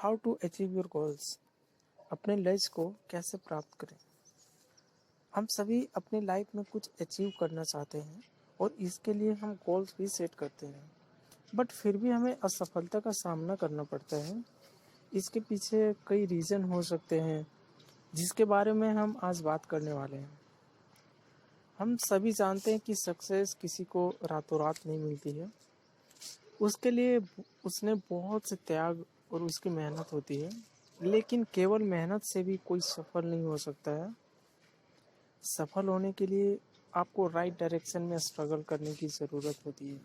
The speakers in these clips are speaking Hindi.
How to achieve your goals. अपने लक्ष्य को कैसे प्राप्त करें। हम सभी अपनी लाइफ में कुछ अचीव करना चाहते हैं और इसके लिए हम गोल्स भी सेट करते हैं, बट फिर भी हमें असफलता का सामना करना पड़ता है। इसके पीछे कई रीज़न हो सकते हैं जिसके बारे में हम आज बात करने वाले हैं। हम सभी जानते हैं कि सक्सेस किसी को रातों रात नहीं मिलती है। उसके लिए उसने बहुत से त्याग और उसकी मेहनत होती है, लेकिन केवल मेहनत से भी कोई सफल नहीं हो सकता है। सफल होने के लिए आपको राइट डायरेक्शन में स्ट्रगल करने की ज़रूरत होती है।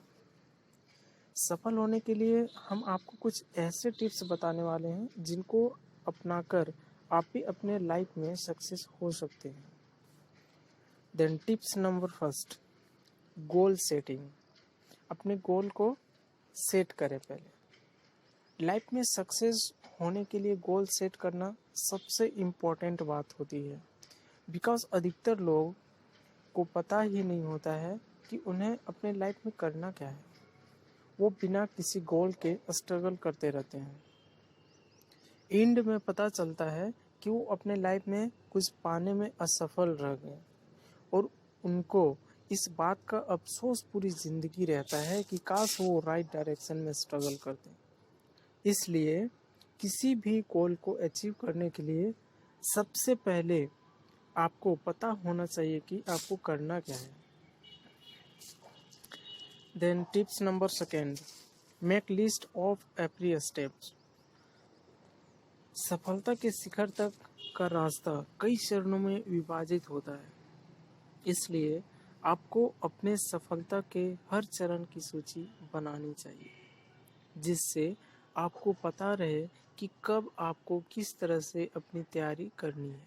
सफल होने के लिए हम आपको कुछ ऐसे टिप्स बताने वाले हैं जिनको अपनाकर आप भी अपने लाइफ में सक्सेस हो सकते हैं। Then tips number first, goal setting. अपने गोल को सेट करें पहले। लाइफ में सक्सेस होने के लिए गोल सेट करना सबसे इम्पोर्टेंट बात होती है, बिकॉज अधिकतर लोग को पता ही नहीं होता है कि उन्हें अपने लाइफ में करना क्या है। वो बिना किसी गोल के स्ट्रगल करते रहते हैं। एंड में पता चलता है कि वो अपने लाइफ में कुछ पाने में असफल रह गए और उनको इस बात का अफसोस पूरी ज़िंदगी रहता है कि काश वो राइट डायरेक्शन में स्ट्रगल करते। इसलिए किसी भी गोल को अचीव करने के लिए सबसे पहले आपको पता होना चाहिए कि आपको करना क्या है। Then tips number second, make list of every steps. सफलता के शिखर तक का रास्ता कई चरणों में विभाजित होता है, इसलिए आपको अपने सफलता के हर चरण की सूची बनानी चाहिए, जिससे आपको पता रहे कि कब आपको किस तरह से अपनी तैयारी करनी है।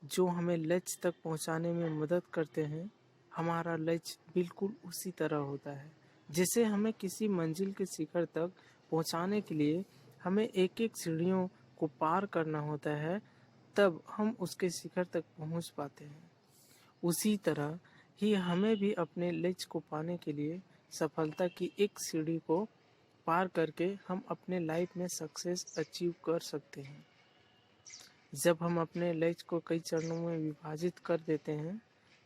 जो हमें लक्ष्य तक पहुंचाने में मदद करते हैं, हमारा लक्ष्य बिल्कुल उसी तरह होता है। जैसे हमें किसी मंजिल के शिखर तक पहुंचाने के लिए हमें एक एक सीढ़ियों को पार करना होता है, तब हम उसके शिखर तक पहुंच पाते हैं। उसी तरह ही हमें भी अपने लक्ष्य को पाने के लिए सफलता की एक सीढ़ी को पार करके हम अपने लाइफ में सक्सेस अचीव कर सकते हैं। जब हम अपने लक्ष्य को कई चरणों में विभाजित कर देते हैं,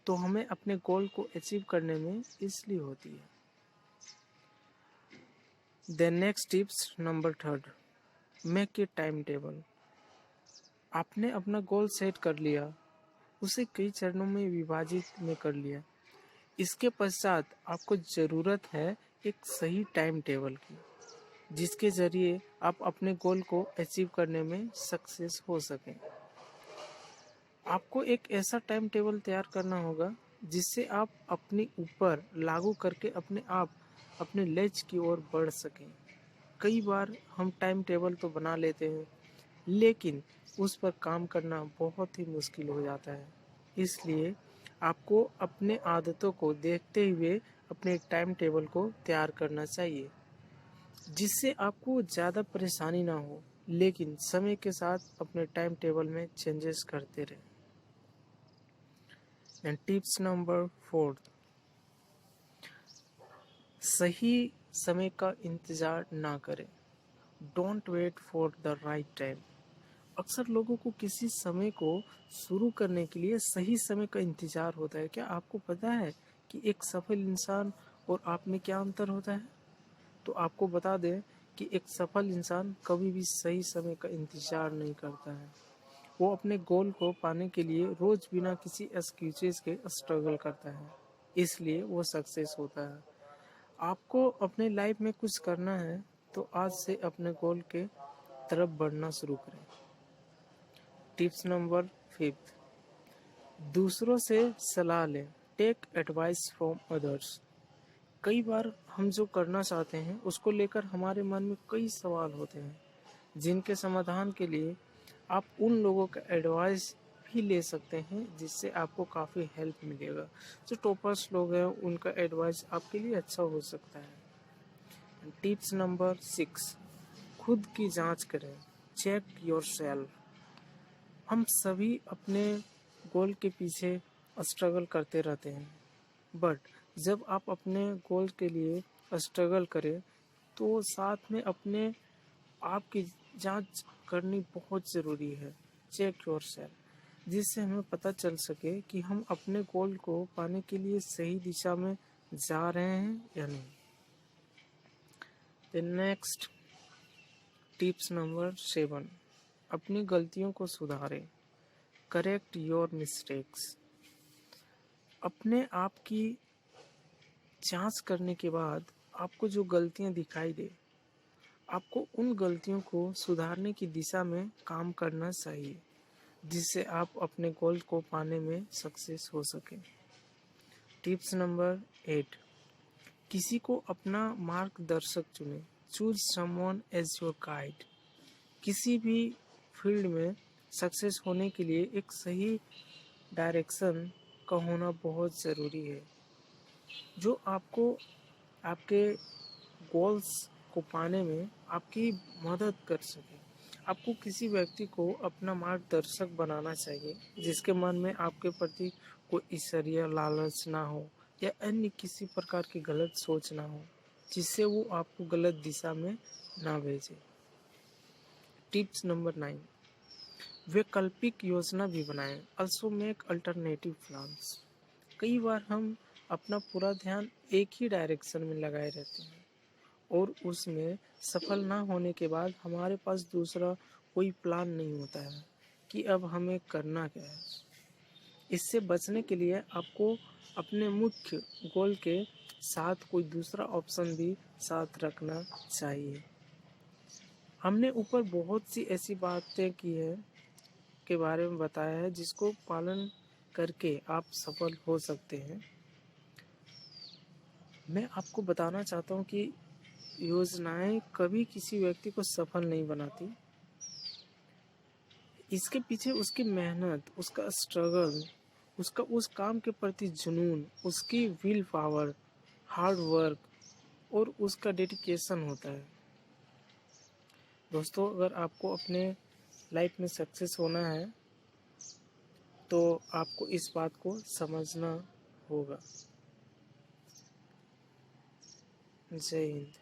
तो हमें अपने गोल को अचीव करने में इसलिए होती है। Then next tips number third, make a time table. आपने अपना गोल सेट कर लिया, उसे कई चरणों में विभाजित में कर लिया। इसके पश्चात आपको ज़रूरत है एक सही टाइम टेबल की, जिसके ज़रिए आप अपने गोल को अचीव करने में सक्सेस हो सकें। आपको एक ऐसा टाइम टेबल तैयार करना होगा जिससे आप अपने ऊपर लागू करके अपने आप अपने लक्ष्य की ओर बढ़ सकें। कई बार हम टाइम टेबल तो बना लेते हैं, लेकिन उस पर काम करना बहुत ही मुश्किल हो जाता है। इसलिए आपको अपने आदतों को देखते हुए अपने एक टाइम टेबल को तैयार करना चाहिए, जिससे आपको ज़्यादा परेशानी ना हो, लेकिन समय के साथ अपने टाइम टेबल में चेंजेस करते रहें। एंड टिप्स नंबर फोर्थ, सही समय का इंतज़ार ना करें। Don't wait for the right time. अक्सर लोगों को किसी समय को शुरू करने के लिए सही समय का इंतज़ार होता है। क्या आपको पता है कि एक सफल इंसान और आप में क्या अंतर होता है? तो आपको बता दें कि एक सफल इंसान कभी भी सही समय का इंतज़ार नहीं करता है। वो अपने गोल को पाने के लिए रोज़ बिना किसी एक्सक्यूजेस के स्ट्रगल करता है, इसलिए वो सक्सेस होता है। आपको अपने लाइफ में कुछ करना है तो आज से अपने गोल के तरफ बढ़ना शुरू करें। टिप्स नंबर फिफ्थ, दूसरों से सलाह लें। Take advice from others. कई बार हम जो करना चाहते हैं उसको लेकर हमारे मन में कई सवाल होते हैं, जिनके समाधान के लिए आप उन लोगों का एडवाइस भी ले सकते हैं, जिससे आपको काफ़ी हेल्प मिलेगा। जो टॉपर्स लोग हैं उनका एडवाइस आपके लिए अच्छा हो सकता है। टिप्स नंबर सिक्स, खुद की जांच करें। Check yourself. हम सभी अपने गोल के पीछे स्ट्रगल करते रहते हैं, बट जब आप अपने गोल के लिए स्ट्रगल करें तो साथ में अपने आपकी जांच करनी बहुत ज़रूरी है। चेक योरसेल्फ, जिससे हमें पता चल सके कि हम अपने गोल को पाने के लिए सही दिशा में जा रहे हैं या नहीं। द नेक्स्ट टिप्स नंबर 7, अपनी गलतियों को सुधारें। Correct your mistakes. अपने आप की जांच करने के बाद आपको जो गलतियां दिखाई दे, आपको उन गलतियों को सुधारने की दिशा में काम करना चाहिए, जिससे आप अपने गोल को पाने में सक्सेस हो सके। टिप्स नंबर 8, किसी को अपना मार्गदर्शक चुनें। Choose someone as your guide. किसी भी फील्ड में सक्सेस होने के लिए एक सही डायरेक्शन का होना बहुत ज़रूरी है, जो आपको आपके गोल्स को पाने में आपकी मदद कर सके। आपको किसी व्यक्ति को अपना मार्गदर्शक बनाना चाहिए, जिसके मन में आपके प्रति कोई ईर्ष्या, लालच ना हो या अन्य किसी प्रकार की गलत सोच ना हो, जिससे वो आपको गलत दिशा में ना भेजे। टिप्स नंबर 9, वैकल्पिक योजना भी बनाएं। Also make alternative plans. कई बार हम अपना पूरा ध्यान एक ही डायरेक्शन में लगाए रहते हैं और उसमें सफल ना होने के बाद हमारे पास दूसरा कोई प्लान नहीं होता है कि अब हमें करना क्या है। इससे बचने के लिए आपको अपने मुख्य गोल के साथ कोई दूसरा ऑप्शन भी साथ रखना चाहिए। हमने ऊपर बहुत सी ऐसी बातें की है के बारे में बताया है जिसको पालन करके आप सफल हो सकते हैं। मैं आपको बताना चाहता हूँ कि योजनाएं कभी किसी व्यक्ति को सफल नहीं बनाती। इसके पीछे उसकी मेहनत, उसका स्ट्रगल, उसका उस काम के प्रति जुनून, उसकी विल पावर, हार्ड वर्क और उसका डेडिकेशन होता है। दोस्तों, अगर आपको अपने लाइफ में सक्सेस होना है तो आपको इस बात को समझना होगा। जय हिंद।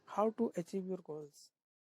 How to achieve your goals.